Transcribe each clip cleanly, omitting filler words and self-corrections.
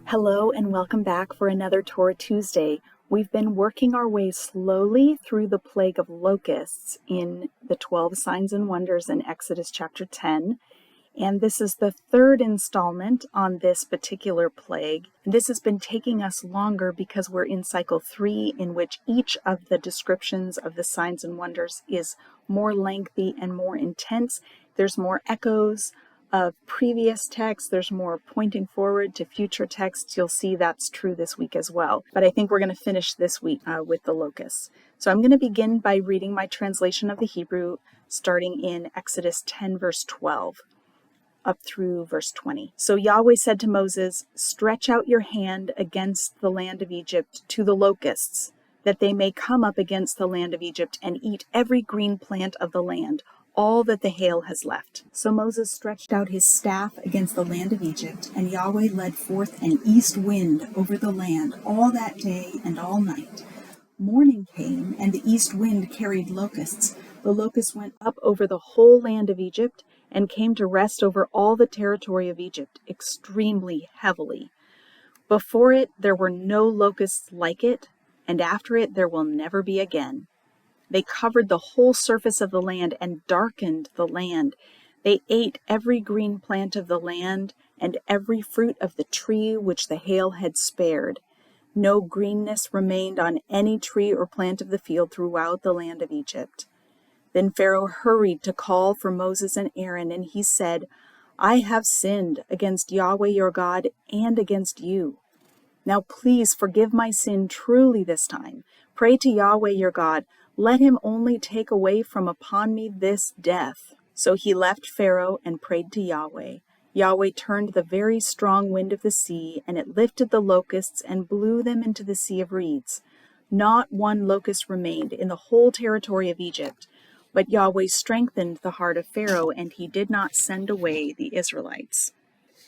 Hello and welcome back for another Torah Tuesday. We've been working our way slowly through the plague of locusts in the 12 signs and wonders in Exodus chapter 10. And this is the third installment on this particular plague. This has been taking us longer because we're in cycle 3, in which each of the descriptions of the signs and wonders is more lengthy and more intense. There's more echoes of previous texts. There's more pointing forward to future texts. You'll see that's true this week as well. But I think we're going to finish this week with the locusts. So I'm going to begin by reading my translation of the Hebrew, starting in Exodus 10, verse 12. Up through verse 20. So Yahweh said to Moses, "Stretch out your hand against the land of Egypt to the locusts, that they may come up against the land of Egypt and eat every green plant of the land, all that the hail has left." So Moses stretched out his staff against the land of Egypt, and Yahweh led forth an east wind over the land all that day and all night. Morning came, and the east wind carried locusts. The locusts went up over the whole land of Egypt and came to rest over all the territory of Egypt extremely heavily. Before it there were no locusts like it, and after it there will never be again. They covered the whole surface of the land and darkened the land. They ate every green plant of the land and every fruit of the tree which the hail had spared. No greenness remained on any tree or plant of the field throughout the land of Egypt. Then Pharaoh hurried to call for Moses and Aaron, and he said, "I have sinned against Yahweh your God and against you. Now please forgive my sin truly this time. Pray to Yahweh your God. Let him only take away from upon me this death." So he left Pharaoh and prayed to Yahweh. Yahweh turned the very strong wind of the sea, and it lifted the locusts and blew them into the sea of reeds. Not one locust remained in the whole territory of Egypt. But Yahweh strengthened the heart of Pharaoh, and he did not send away the Israelites.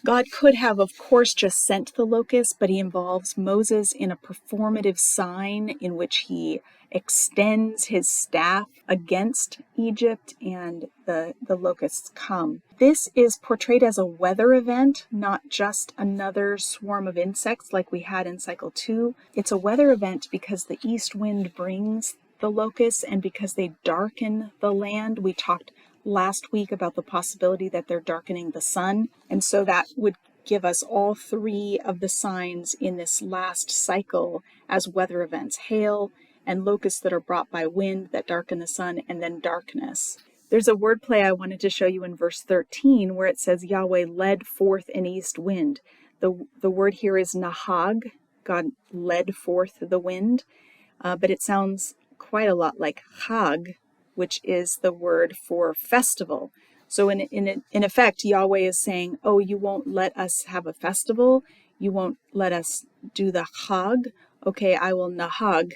God could have, of course, just sent the locusts, but he involves Moses in a performative sign in which he extends his staff against Egypt, and the locusts come. This is portrayed as a weather event, not just another swarm of insects like we had in cycle 2. It's a weather event because the east wind brings the locusts, and because they darken the land. We talked last week about the possibility that they're darkening the sun, and so that would give us all three of the signs in this last cycle as weather events: hail and locusts that are brought by wind that darken the sun, and then darkness. There's a word play I wanted to show you in verse 13 where it says Yahweh led forth an east wind. The word here is nahag. God led forth the wind, but it sounds quite a lot like Chag, which is the word for festival. So in effect, Yahweh is saying, "Oh, you won't let us have a festival? You won't let us do the Chag? Okay, I will nahag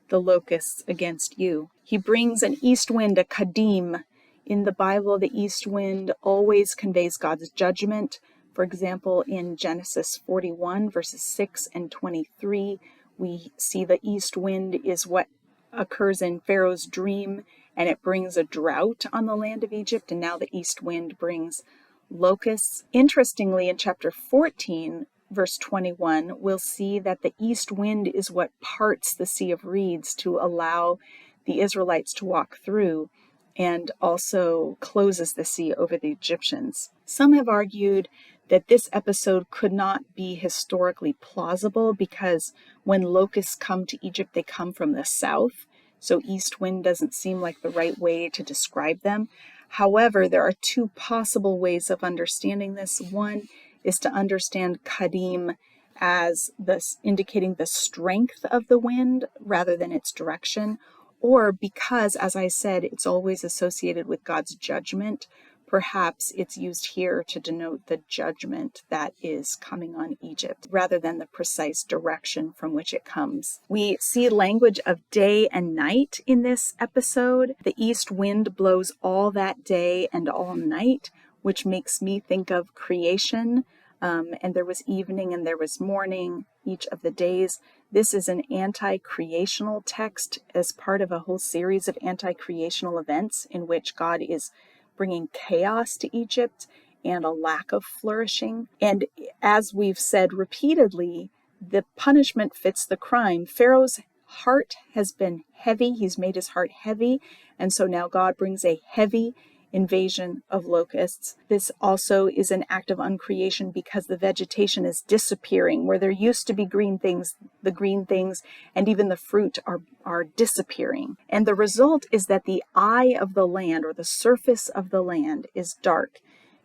the locusts against you." He brings an east wind, a kadim. In the Bible, the east wind always conveys God's judgment. For example, in Genesis 41, verses 6 and 23, we see the east wind is what occurs in Pharaoh's dream, and it brings a drought on the land of Egypt, and now the east wind brings locusts. Interestingly, in chapter 14, verse 21, we'll see that the east wind is what parts the Sea of Reeds to allow the Israelites to walk through, and also closes the sea over the Egyptians. Some have argued that this episode could not be historically plausible because when locusts come to Egypt, they come from the south, so east wind doesn't seem like the right way to describe them. However, there are two possible ways of understanding this. One is to understand kadim as this indicating the strength of the wind rather than its direction, or because, as I said, it's always associated with God's judgment. Perhaps it's used here to denote the judgment that is coming on Egypt rather than the precise direction from which it comes. We see language of day and night in this episode. The east wind blows all that day and all night, which makes me think of creation. And there was evening and there was morning each of the days. This is an anti-creational text as part of a whole series of anti-creational events in which God is bringing chaos to Egypt and a lack of flourishing. And as we've said repeatedly, the punishment fits the crime. Pharaoh's heart has been heavy. He's made his heart heavy. And so now God brings a heavy invasion of locusts. This also is an act of uncreation because the vegetation is disappearing. Where there used to be green things, the green things and even the fruit are disappearing. And the result is that the eye of the land, or the surface of the land, is dark.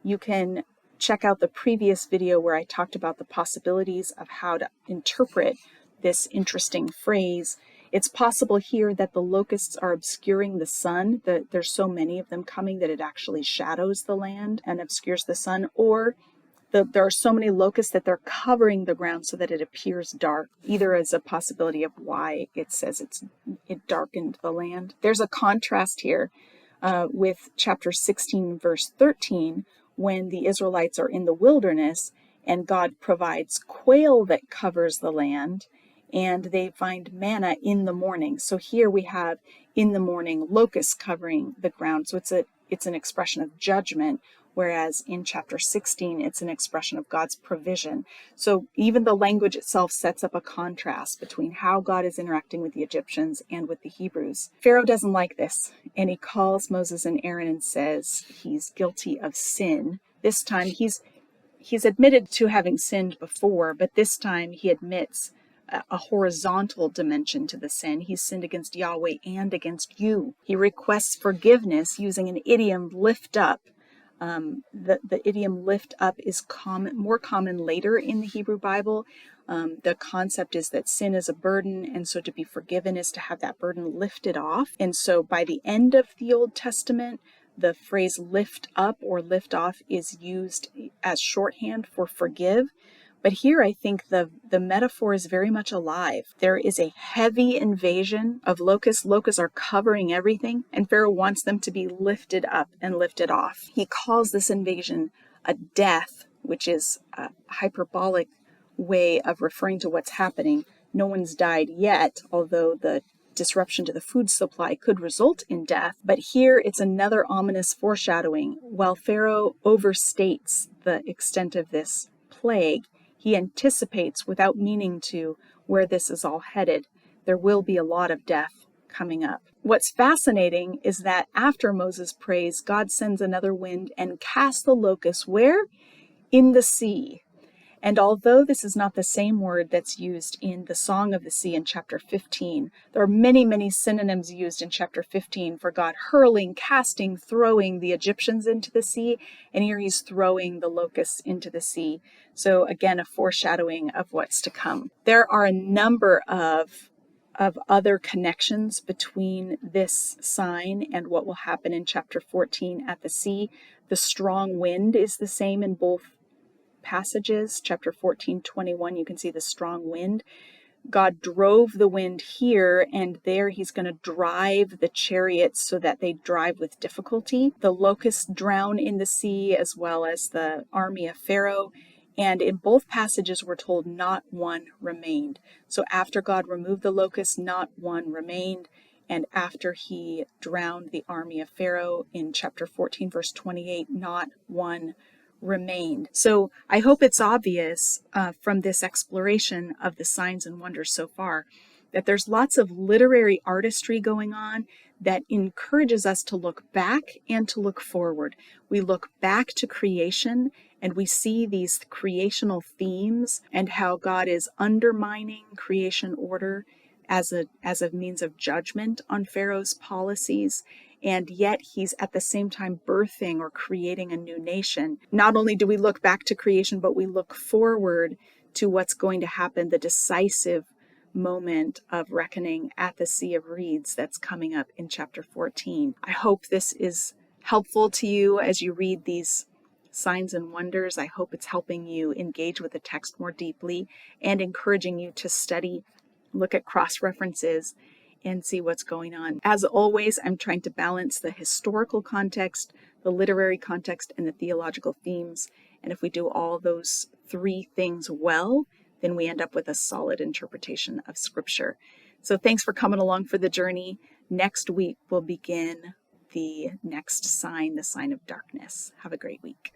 You can check out the previous video where I talked about the possibilities of how to interpret this interesting phrase. It's possible here that the locusts are obscuring the sun, that there's so many of them coming that it actually shadows the land and obscures the sun, or there are so many locusts that they're covering the ground so that it appears dark. Either as a possibility of why it says it darkened the land. There's a contrast here with chapter 16, verse 13, when the Israelites are in the wilderness and God provides quail that covers the land, and they find manna in the morning. So here we have in the morning locusts covering the ground. So it's an expression of judgment, whereas in chapter 16, it's an expression of God's provision. So even the language itself sets up a contrast between how God is interacting with the Egyptians and with the Hebrews. Pharaoh doesn't like this, and he calls Moses and Aaron and says he's guilty of sin. This time he's admitted to having sinned before, but this time he admits a horizontal dimension to the sin. He's sinned against Yahweh and against you. He requests forgiveness using an idiom, lift up. The idiom lift up is more common later in the Hebrew Bible. The concept is that sin is a burden, and so to be forgiven is to have that burden lifted off. And so by the end of the Old Testament, the phrase lift up or lift off is used as shorthand for forgive. But here I think the metaphor is very much alive. There is a heavy invasion of locusts. Locusts are covering everything, and Pharaoh wants them to be lifted up and lifted off. He calls this invasion a death, which is a hyperbolic way of referring to what's happening. No one's died yet, although the disruption to the food supply could result in death. But here it's another ominous foreshadowing. While Pharaoh overstates the extent of this plague, he anticipates, without meaning to, where this is all headed. There will be a lot of death coming up. What's fascinating is that after Moses prays, God sends another wind and casts the locusts where? In the sea. And although this is not the same word that's used in the Song of the Sea in chapter 15, there are many, many synonyms used in chapter 15 for God hurling, casting, throwing the Egyptians into the sea, and here he's throwing the locusts into the sea. So again, a foreshadowing of what's to come. There are a number of other connections between this sign and what will happen in chapter 14 at the sea. The strong wind is the same in both passages. Chapter 14:21, you can see the strong wind. God drove the wind here, and there he's going to drive the chariots so that they drive with difficulty. The locusts drown in the sea, as well as the army of Pharaoh. And in both passages, we're told not one remained. So after God removed the locusts, not one remained. And after he drowned the army of Pharaoh in chapter 14, verse 28, not one remained. So I hope it's obvious from this exploration of the signs and wonders so far that there's lots of literary artistry going on that encourages us to look back and to look forward. We look back to creation and we see these creational themes and how God is undermining creation order as a means of judgment on Pharaoh's policies. And yet he's at the same time birthing or creating a new nation. Not only do we look back to creation, but we look forward to what's going to happen, the decisive moment of reckoning at the Sea of Reeds that's coming up in chapter 14. I hope this is helpful to you as you read these signs and wonders. I hope it's helping you engage with the text more deeply and encouraging you to study, look at cross-references, and see what's going on. As always, I'm trying to balance the historical context, the literary context, and the theological themes. And if we do all those three things well, then we end up with a solid interpretation of Scripture. So thanks for coming along for the journey. Next week, we'll begin the next sign, the sign of darkness. Have a great week.